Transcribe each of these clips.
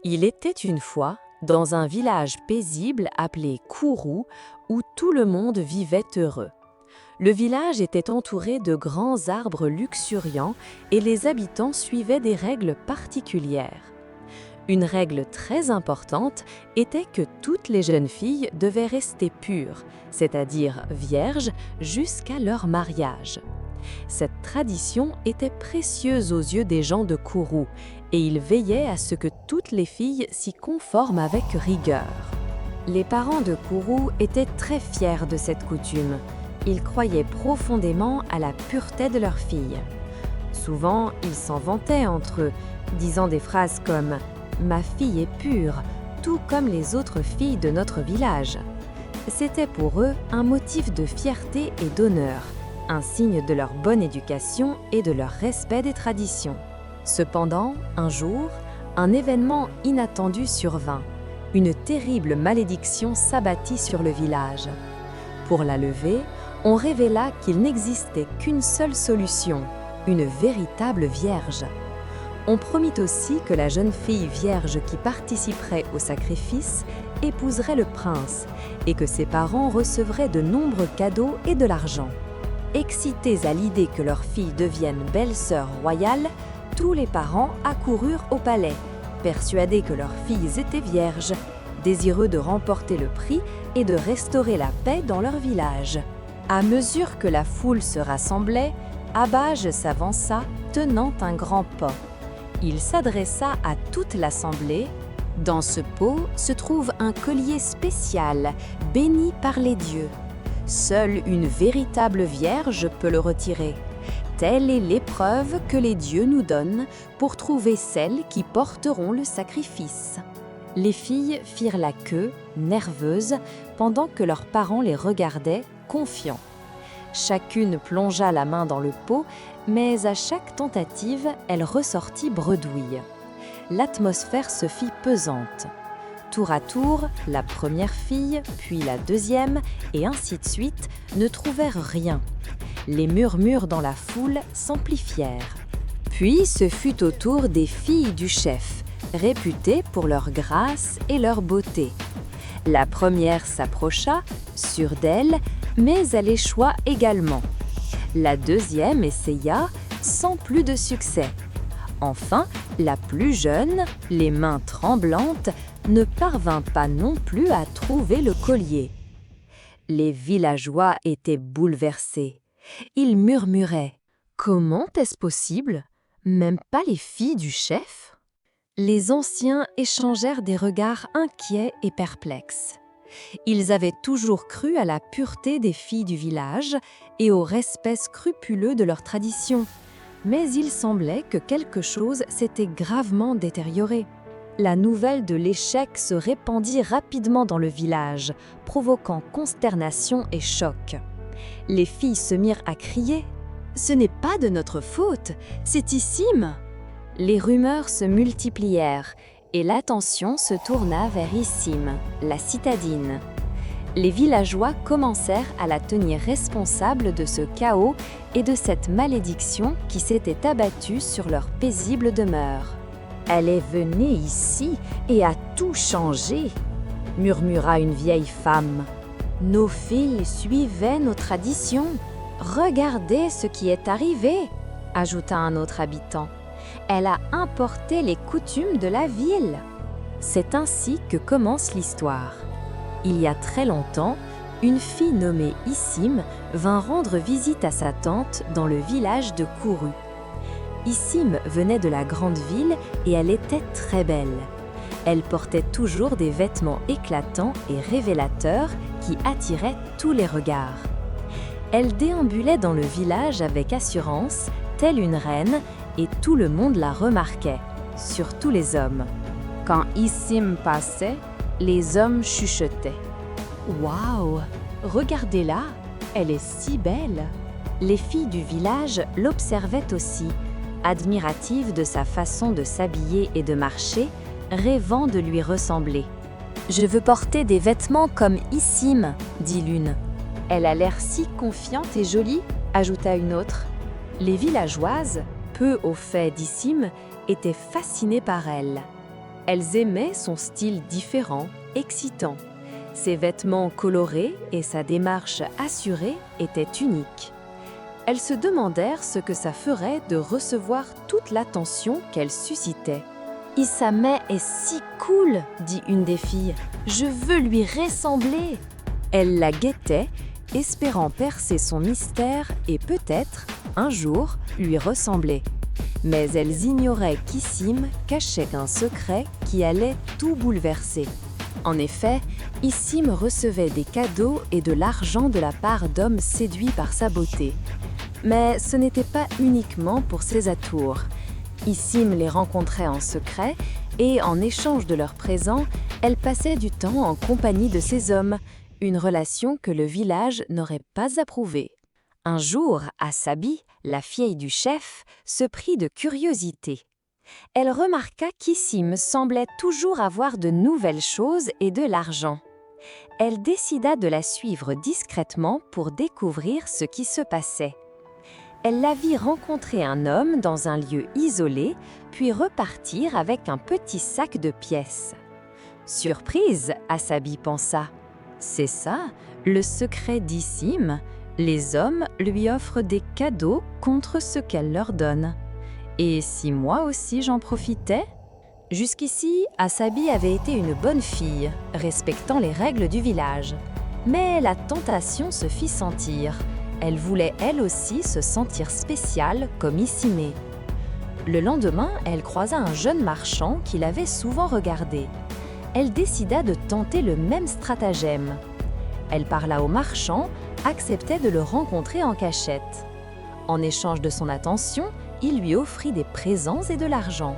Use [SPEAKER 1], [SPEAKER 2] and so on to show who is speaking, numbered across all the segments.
[SPEAKER 1] Il était une fois, dans un village paisible appelé Kourou, où tout le monde vivait heureux. Le village était entouré de grands arbres luxuriants et les habitants suivaient des règles particulières. Une règle très importante était que toutes les jeunes filles devaient rester pures, c'est-à-dire vierges, jusqu'à leur mariage. Cette tradition était précieuse aux yeux des gens de Kourou et ils veillaient à ce que toutes les filles s'y conforment avec rigueur. Les parents de Kourou étaient très fiers de cette coutume. Ils croyaient profondément à la pureté de leurs filles. Souvent, ils s'en vantaient entre eux, disant des phrases comme « Ma fille est pure, tout comme les autres filles de notre village ». C'était pour eux un motif de fierté et d'honneur, un signe de leur bonne éducation et de leur respect des traditions. Cependant, un jour, un événement inattendu survint. Une terrible malédiction s'abattit sur le village. Pour la lever, on révéla qu'il n'existait qu'une seule solution, une véritable vierge. On promit aussi que la jeune fille vierge qui participerait au sacrifice épouserait le prince et que ses parents recevraient de nombreux cadeaux et de l'argent. Excités à l'idée que leur fille devienne belle-sœur royale, tous les parents accoururent au palais, persuadés que leurs filles étaient vierges, désireux de remporter le prix et de restaurer la paix dans leur village. À mesure que la foule se rassemblait, Abaj s'avança, tenant un grand pot. Il s'adressa à toute l'assemblée. « Dans ce pot se trouve un collier spécial, béni par les dieux. Seule une véritable vierge peut le retirer. Telle est l'épreuve que les dieux nous donnent pour trouver celles qui porteront le sacrifice. » Les filles firent la queue, nerveuses, pendant que leurs parents les regardaient, confiants. Chacune plongea la main dans le pot, mais à chaque tentative, elle ressortit bredouille. L'atmosphère se fit pesante. Tour à tour, la première fille, puis la deuxième, et ainsi de suite, ne trouvèrent rien. Les murmures dans la foule s'amplifièrent. Puis ce fut au tour des filles du chef, réputées pour leur grâce et leur beauté. La première s'approcha, sûre d'elle, mais elle échoua également. La deuxième essaya, sans plus de succès. Enfin, la plus jeune, les mains tremblantes, ne parvint pas non plus à trouver le collier. Les villageois étaient bouleversés. Ils murmuraient « Comment est-ce possible? Même pas les filles du chef ?» Les anciens échangèrent des regards inquiets et perplexes. Ils avaient toujours cru à la pureté des filles du village et au respect scrupuleux de leurs traditions. Mais il semblait que quelque chose s'était gravement détérioré. La nouvelle de l'échec se répandit rapidement dans le village, provoquant consternation et choc. Les filles se mirent à crier « Ce n'est pas de notre faute, c'est Issim !» Les rumeurs se multiplièrent et l'attention se tourna vers Issim, la citadine. Les villageois commencèrent à la tenir responsable de ce chaos et de cette malédiction qui s'était abattue sur leur paisible demeure. « Elle est venue ici et a tout changé », murmura une vieille femme. « Nos filles suivaient nos traditions. Regardez ce qui est arrivé », ajouta un autre habitant. « Elle a importé les coutumes de la ville. » C'est ainsi que commence l'histoire. Il y a très longtemps, une fille nommée Issim vint rendre visite à sa tante dans le village de Kourou. Issim venait de la grande ville et elle était très belle. Elle portait toujours des vêtements éclatants et révélateurs qui attiraient tous les regards. Elle déambulait dans le village avec assurance, telle une reine, et tout le monde la remarquait, surtout les hommes. Quand Issim passait, les hommes chuchotaient. « Waouh! Regardez-la! Elle est si belle !» Les filles du village l'observaient aussi, admiratives de sa façon de s'habiller et de marcher, rêvant de lui ressembler. « Je veux porter des vêtements comme Issim », dit l'une. « Elle a l'air si confiante et jolie », ajouta une autre. Les villageoises, peu au fait d'Issim, étaient fascinées par elle. Elles aimaient son style différent, excitant. Ses vêtements colorés et sa démarche assurée étaient uniques. Elles se demandèrent ce que ça ferait de recevoir toute l'attention qu'elle suscitait. « Issameh est si cool !» dit une des filles. « Je veux lui ressembler !» Elle la guettait, espérant percer son mystère et peut-être, un jour, lui ressembler. Mais elles ignoraient qu'Issim cachait un secret qui allait tout bouleverser. En effet, Issim recevait des cadeaux et de l'argent de la part d'hommes séduits par sa beauté. Mais ce n'était pas uniquement pour ses atours. Issim les rencontrait en secret et, en échange de leurs présents, elle passait du temps en compagnie de ces hommes, une relation que le village n'aurait pas approuvée. Un jour, Asabi, la fille du chef, se prit de curiosité. Elle remarqua qu'Issim semblait toujours avoir de nouvelles choses et de l'argent. Elle décida de la suivre discrètement pour découvrir ce qui se passait. Elle la vit rencontrer un homme dans un lieu isolé, puis repartir avec un petit sac de pièces. Surprise, Asabi pensa. C'est ça, le secret d'Issim. Les hommes lui offrent des cadeaux contre ce qu'elle leur donne. Et si moi aussi j'en profitais? Jusqu'ici, Asabi avait été une bonne fille, respectant les règles du village. Mais la tentation se fit sentir. Elle voulait elle aussi se sentir spéciale comme Issimeh. Le lendemain, elle croisa un jeune marchand qui l'avait souvent regardée. Elle décida de tenter le même stratagème. Elle parla au marchand, acceptait de le rencontrer en cachette. En échange de son attention, il lui offrit des présents et de l'argent.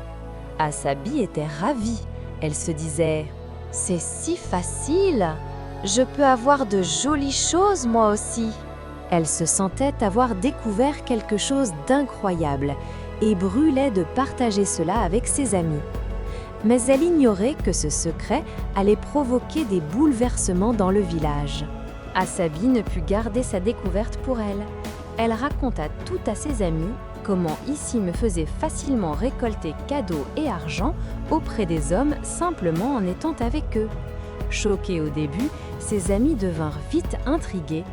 [SPEAKER 1] Asabi était ravie. Elle se disait « C'est si facile! Je peux avoir de jolies choses moi aussi !» Elle se sentait avoir découvert quelque chose d'incroyable et brûlait de partager cela avec ses amis. Mais elle ignorait que ce secret allait provoquer des bouleversements dans le village. Asabi ne put garder sa découverte pour elle. Elle raconta tout à ses amis comment Issim faisait facilement récolter cadeaux et argent auprès des hommes simplement en étant avec eux. Choquées au début, ses amis devinrent vite intrigués.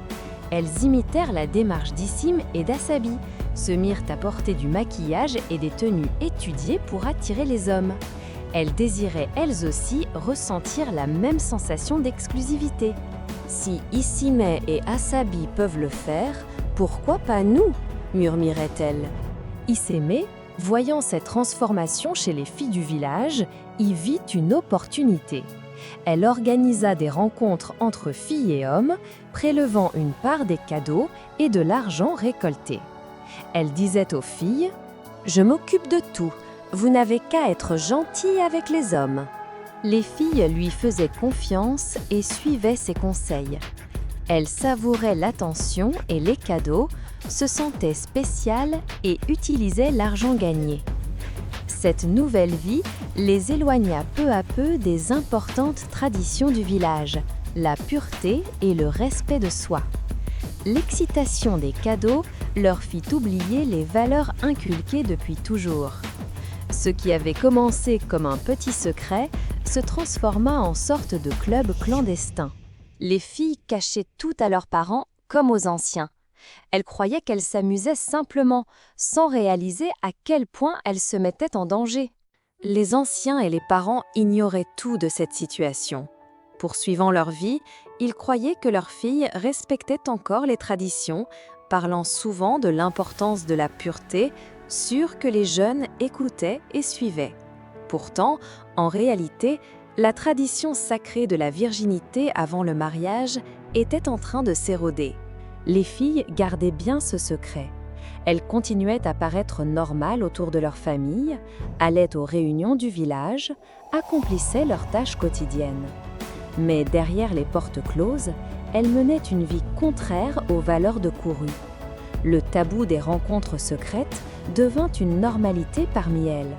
[SPEAKER 1] Elles imitèrent la démarche d'Issim et d'Asabi, se mirent à porter du maquillage et des tenues étudiées pour attirer les hommes. Elles désiraient elles aussi ressentir la même sensation d'exclusivité. Si Issimeh et Asabi peuvent le faire, pourquoi pas nous? Murmurait-elle. Issimeh, voyant cette transformation chez les filles du village, y vit une opportunité. Elle organisa des rencontres entre filles et hommes, prélevant une part des cadeaux et de l'argent récolté. Elle disait aux filles « Je m'occupe de tout, vous n'avez qu'à être gentille avec les hommes. » Les filles lui faisaient confiance et suivaient ses conseils. Elle savourait l'attention et les cadeaux, se sentait spéciale et utilisait l'argent gagné. Cette nouvelle vie les éloigna peu à peu des importantes traditions du village, la pureté et le respect de soi. L'excitation des cadeaux leur fit oublier les valeurs inculquées depuis toujours. Ce qui avait commencé comme un petit secret se transforma en sorte de club clandestin. Les filles cachaient tout à leurs parents comme aux anciens. Elles croyaient qu'elles s'amusaient simplement, sans réaliser à quel point elles se mettaient en danger. Les anciens et les parents ignoraient tout de cette situation. Poursuivant leur vie, ils croyaient que leurs filles respectaient encore les traditions, parlant souvent de l'importance de la pureté, sûrs que les jeunes écoutaient et suivaient. Pourtant, en réalité, la tradition sacrée de la virginité avant le mariage était en train de s'éroder. Les filles gardaient bien ce secret. Elles continuaient à paraître normales autour de leur famille, allaient aux réunions du village, accomplissaient leurs tâches quotidiennes. Mais derrière les portes closes, elles menaient une vie contraire aux valeurs de Kourou. Le tabou des rencontres secrètes devint une normalité parmi elles.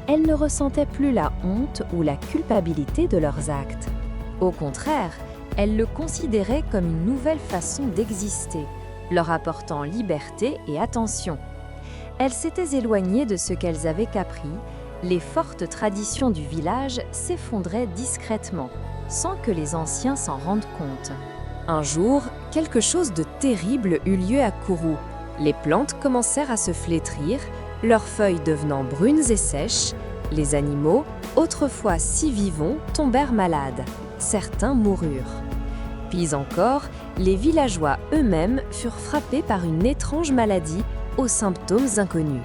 [SPEAKER 1] Elles ne ressentaient plus la honte ou la culpabilité de leurs actes. Au contraire, elles le considéraient comme une nouvelle façon d'exister, leur apportant liberté et attention. Elles s'étaient éloignées de ce qu'elles avaient appris Les fortes traditions du village s'effondraient discrètement, sans que les anciens s'en rendent compte. Un jour, quelque chose de terrible eut lieu à Kourou. Les plantes commencèrent à se flétrir, leurs feuilles devenant brunes et sèches. Les animaux, autrefois si vivants, tombèrent malades. Certains moururent. Puis encore, les villageois eux-mêmes furent frappés par une étrange maladie aux symptômes inconnus.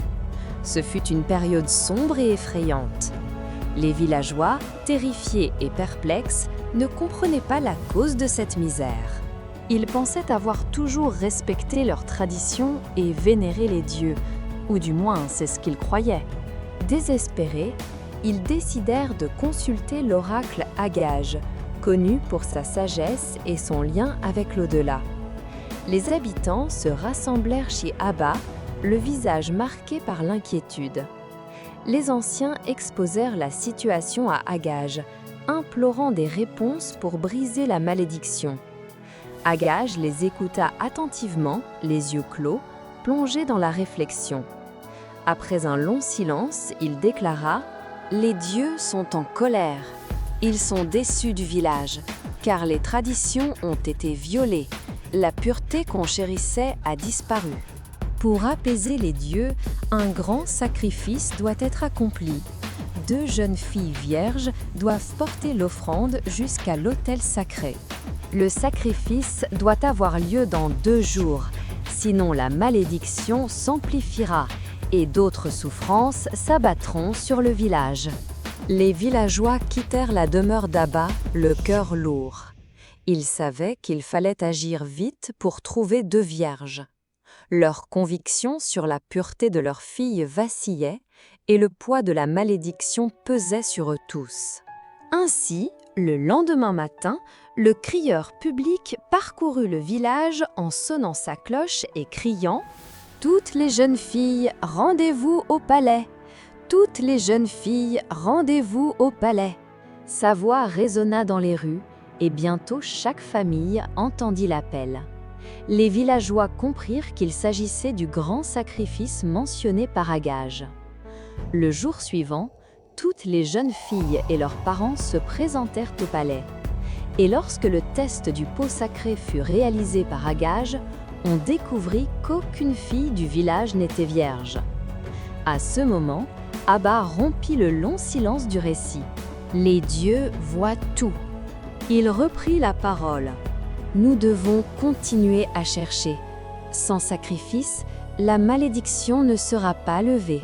[SPEAKER 1] Ce fut une période sombre et effrayante. Les villageois, terrifiés et perplexes, ne comprenaient pas la cause de cette misère. Ils pensaient avoir toujours respecté leurs traditions et vénéré les dieux, ou du moins c'est ce qu'ils croyaient. Désespérés, ils décidèrent de consulter l'oracle Agage, connu pour sa sagesse et son lien avec l'au-delà. Les habitants se rassemblèrent chez Abba, le visage marqué par l'inquiétude. Les anciens exposèrent la situation à Agage, implorant des réponses pour briser la malédiction. Agage les écouta attentivement, les yeux clos, plongés dans la réflexion. Après un long silence, il déclara « Les dieux sont en colère. Ils sont déçus du village, car les traditions ont été violées. La pureté qu'on chérissait a disparu. Pour apaiser les dieux, un grand sacrifice doit être accompli. 2 jeunes filles vierges doivent porter l'offrande jusqu'à l'autel sacré. Le sacrifice doit avoir lieu dans 2 jours, sinon la malédiction s'amplifiera et d'autres souffrances s'abattront sur le village. » Les villageois quittèrent la demeure d'Abba, le cœur lourd. Ils savaient qu'il fallait agir vite pour trouver 2 vierges. Leur conviction sur la pureté de leurs filles vacillait et le poids de la malédiction pesait sur eux tous. Ainsi, le lendemain matin, le crieur public parcourut le village en sonnant sa cloche et criant « Toutes les jeunes filles, rendez-vous au palais ! Toutes les jeunes filles, rendez-vous au palais !» Sa voix résonna dans les rues et bientôt chaque famille entendit l'appel. Les villageois comprirent qu'il s'agissait du grand sacrifice mentionné par Agage. Le jour suivant, toutes les jeunes filles et leurs parents se présentèrent au palais. Et lorsque le test du pot sacré fut réalisé par Agage, on découvrit qu'aucune fille du village n'était vierge. À ce moment, Abba rompit le long silence du récit. Les dieux voient tout. Il reprit la parole. Nous devons continuer à chercher. Sans sacrifice, la malédiction ne sera pas levée.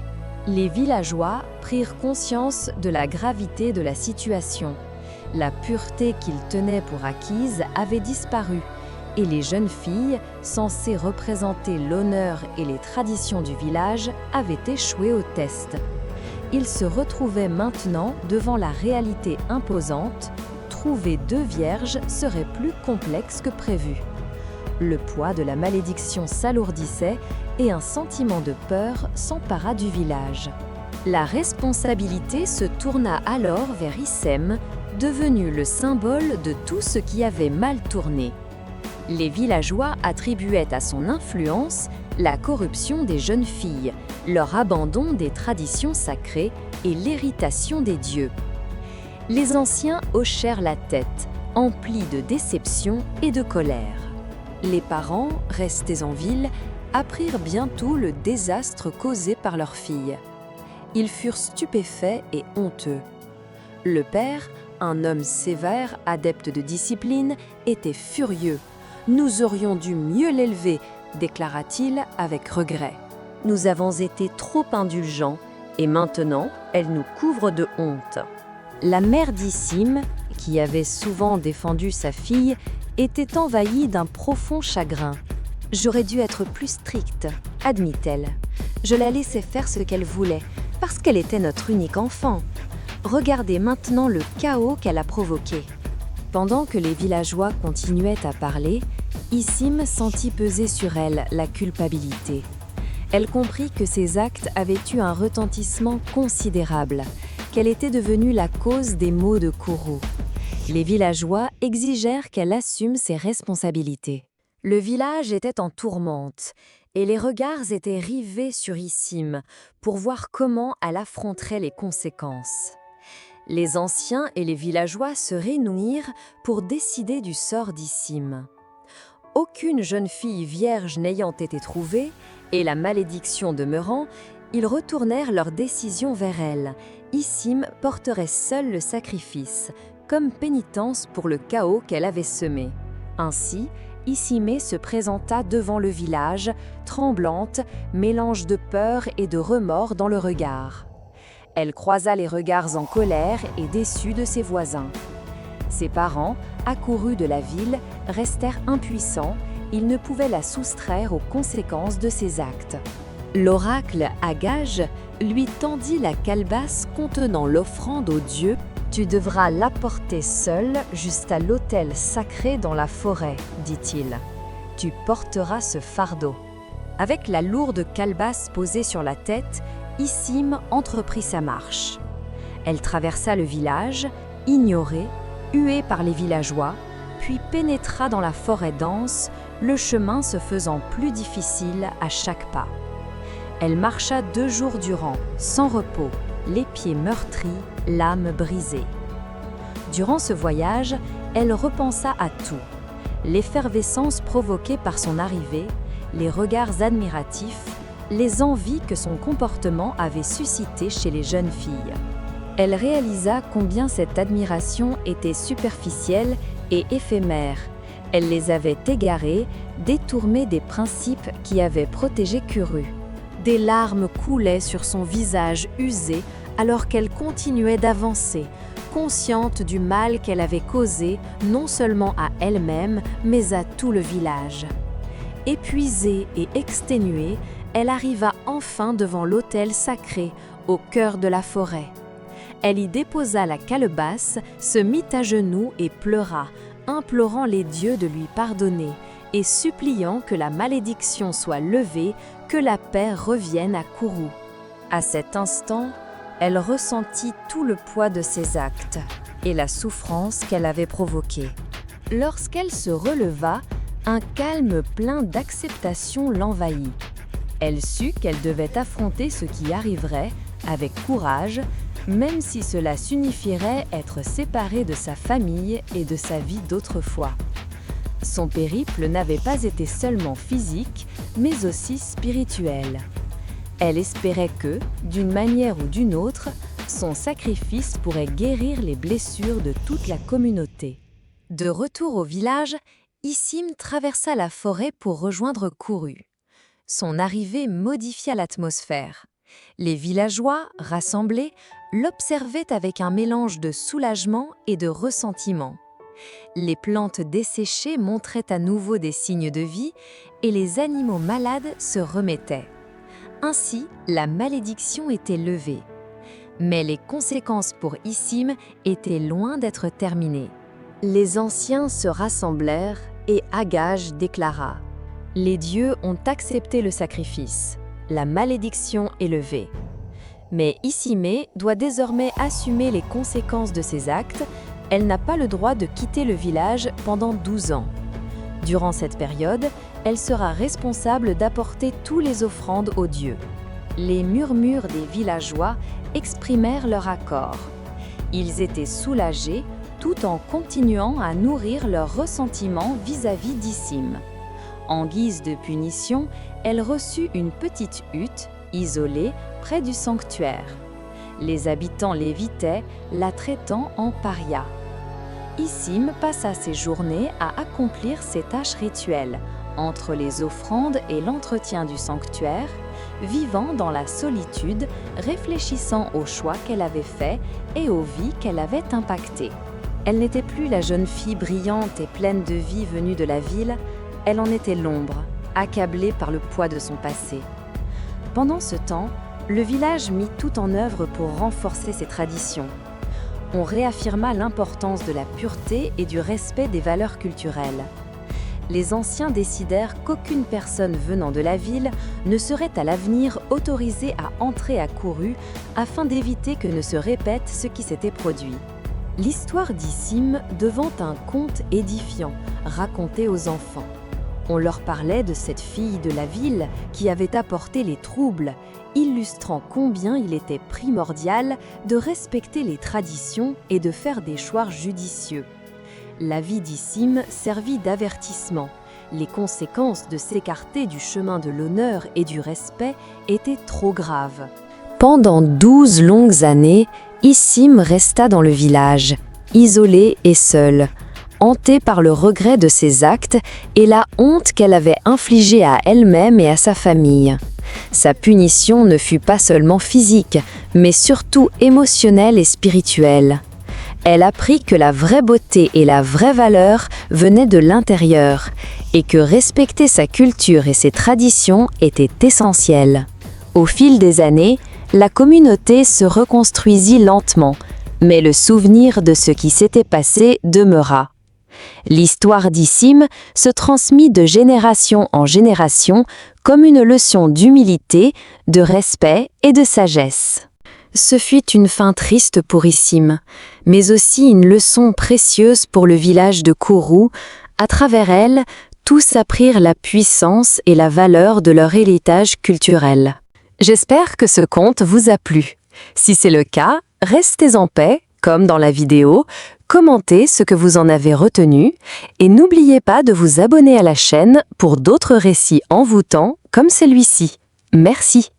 [SPEAKER 1] Les villageois prirent conscience de la gravité de la situation. La pureté qu'ils tenaient pour acquise avait disparu, et les jeunes filles, censées représenter l'honneur et les traditions du village, avaient échoué au test. Ils se retrouvaient maintenant devant la réalité imposante. Trouver 2 vierges serait plus complexe que prévu. Le poids de la malédiction s'alourdissait et un sentiment de peur s'empara du village. La responsabilité se tourna alors vers Issem, devenu le symbole de tout ce qui avait mal tourné. Les villageois attribuaient à son influence la corruption des jeunes filles, leur abandon des traditions sacrées et l'irritation des dieux. Les anciens hochèrent la tête, emplis de déception et de colère. Les parents, restés en ville, apprirent bientôt le désastre causé par leur fille. Ils furent stupéfaits et honteux. Le père, un homme sévère, adepte de discipline, était furieux. « Nous aurions dû mieux l'élever », déclara-t-il avec regret. « Nous avons été trop indulgents et maintenant, elle nous couvre de honte. » La mère d'Issem, qui avait souvent défendu sa fille, était envahie d'un profond chagrin. « J'aurais dû être plus stricte, admit-elle. Je la laissais faire ce qu'elle voulait, parce qu'elle était notre unique enfant. Regardez maintenant le chaos qu'elle a provoqué. » Pendant que les villageois continuaient à parler, Issem sentit peser sur elle la culpabilité. Elle comprit que ses actes avaient eu un retentissement considérable, qu'elle était devenue la cause des maux de Kourou. Les villageois exigèrent qu'elle assume ses responsabilités. Le village était en tourmente, et les regards étaient rivés sur Issim pour voir comment elle affronterait les conséquences. Les anciens et les villageois se réunirent pour décider du sort d'Issim. Aucune jeune fille vierge n'ayant été trouvée, et la malédiction demeurant, ils retournèrent leur décision vers elle. Issim porterait seule le sacrifice, comme pénitence pour le chaos qu'elle avait semé. Ainsi, Issimé se présenta devant le village, tremblante, mélange de peur et de remords dans le regard. Elle croisa les regards en colère et déçue de ses voisins. Ses parents, accourus de la ville, restèrent impuissants, ils ne pouvaient la soustraire aux conséquences de ses actes. L'oracle Agage lui tendit la calebasse contenant l'offrande aux dieux. « Tu devras l'apporter seul jusqu'à l'autel sacré dans la forêt, dit-il. Tu porteras ce fardeau. » Avec la lourde calebasse posée sur la tête, Issim entreprit sa marche. Elle traversa le village, ignorée, huée par les villageois, puis pénétra dans la forêt dense, le chemin se faisant plus difficile à chaque pas. Elle marcha 2 jours durant, sans repos, les pieds meurtris, l'âme brisée. Durant ce voyage, elle repensa à tout. L'effervescence provoquée par son arrivée, les regards admiratifs, les envies que son comportement avait suscitées chez les jeunes filles. Elle réalisa combien cette admiration était superficielle et éphémère. Elle les avait égarés, détournés des principes qui avaient protégé Kuru. Des larmes coulaient sur son visage usé alors qu'elle continuait d'avancer, consciente du mal qu'elle avait causé non seulement à elle-même, mais à tout le village. Épuisée et exténuée, elle arriva enfin devant l'autel sacré, au cœur de la forêt. Elle y déposa la calebasse, se mit à genoux et pleura, implorant les dieux de lui pardonner et suppliant que la malédiction soit levée, que la paix revienne à Kuru. À cet instant, elle ressentit tout le poids de ses actes et la souffrance qu'elle avait provoquée. Lorsqu'elle se releva, un calme plein d'acceptation l'envahit. Elle sut qu'elle devait affronter ce qui arriverait avec courage, même si cela signifierait être séparée de sa famille et de sa vie d'autrefois. Son périple n'avait pas été seulement physique, mais aussi spirituel. Elle espérait que, d'une manière ou d'une autre, son sacrifice pourrait guérir les blessures de toute la communauté. De retour au village, Issim traversa la forêt pour rejoindre Kuru. Son arrivée modifia l'atmosphère. Les villageois, rassemblés, l'observaient avec un mélange de soulagement et de ressentiment. Les plantes desséchées montraient à nouveau des signes de vie et les animaux malades se remettaient. Ainsi, la malédiction était levée. Mais les conséquences pour Issim étaient loin d'être terminées. Les anciens se rassemblèrent et Agage déclara « Les dieux ont accepté le sacrifice. La malédiction est levée. » Mais Issimé doit désormais assumer les conséquences de ses actes. Elle n'a pas le droit de quitter le village pendant 12 ans. Durant cette période, elle sera responsable d'apporter tous les offrandes aux dieux. Les murmures des villageois exprimèrent leur accord. Ils étaient soulagés tout en continuant à nourrir leur ressentiment vis-à-vis d'Issim. En guise de punition, elle reçut une petite hutte, isolée, près du sanctuaire. Les habitants l'évitaient, la traitant en paria. Issim passa ses journées à accomplir ses tâches rituelles, entre les offrandes et l'entretien du sanctuaire, vivant dans la solitude, réfléchissant aux choix qu'elle avait faits et aux vies qu'elle avait impactées. Elle n'était plus la jeune fille brillante et pleine de vie venue de la ville, elle en était l'ombre, accablée par le poids de son passé. Pendant ce temps, le village mit tout en œuvre pour renforcer ses traditions. On réaffirma l'importance de la pureté et du respect des valeurs culturelles. Les anciens décidèrent qu'aucune personne venant de la ville ne serait à l'avenir autorisée à entrer à Kuru afin d'éviter que ne se répète ce qui s'était produit. L'histoire d'Issim devint un conte édifiant, raconté aux enfants. On leur parlait de cette fille de la ville qui avait apporté les troubles, illustrant combien il était primordial de respecter les traditions et de faire des choix judicieux. La vie d'Issim servit d'avertissement. Les conséquences de s'écarter du chemin de l'honneur et du respect étaient trop graves. Pendant 12 longues années, Issim resta dans le village, isolée et seule, hantée par le regret de ses actes et la honte qu'elle avait infligée à elle-même et à sa famille. Sa punition ne fut pas seulement physique, mais surtout émotionnelle et spirituelle. Elle apprit que la vraie beauté et la vraie valeur venaient de l'intérieur, et que respecter sa culture et ses traditions était essentiel. Au fil des années, la communauté se reconstruisit lentement, mais le souvenir de ce qui s'était passé demeura. L'histoire d'Issim se transmit de génération en génération comme une leçon d'humilité, de respect et de sagesse. Ce fut une fin triste pour Issim, mais aussi une leçon précieuse pour le village de Kourou. À travers elle, tous apprirent la puissance et la valeur de leur héritage culturel. J'espère que ce conte vous a plu. Si c'est le cas, restez en paix, comme dans la vidéo, commentez ce que vous en avez retenu et n'oubliez pas de vous abonner à la chaîne pour d'autres récits envoûtants comme celui-ci. Merci.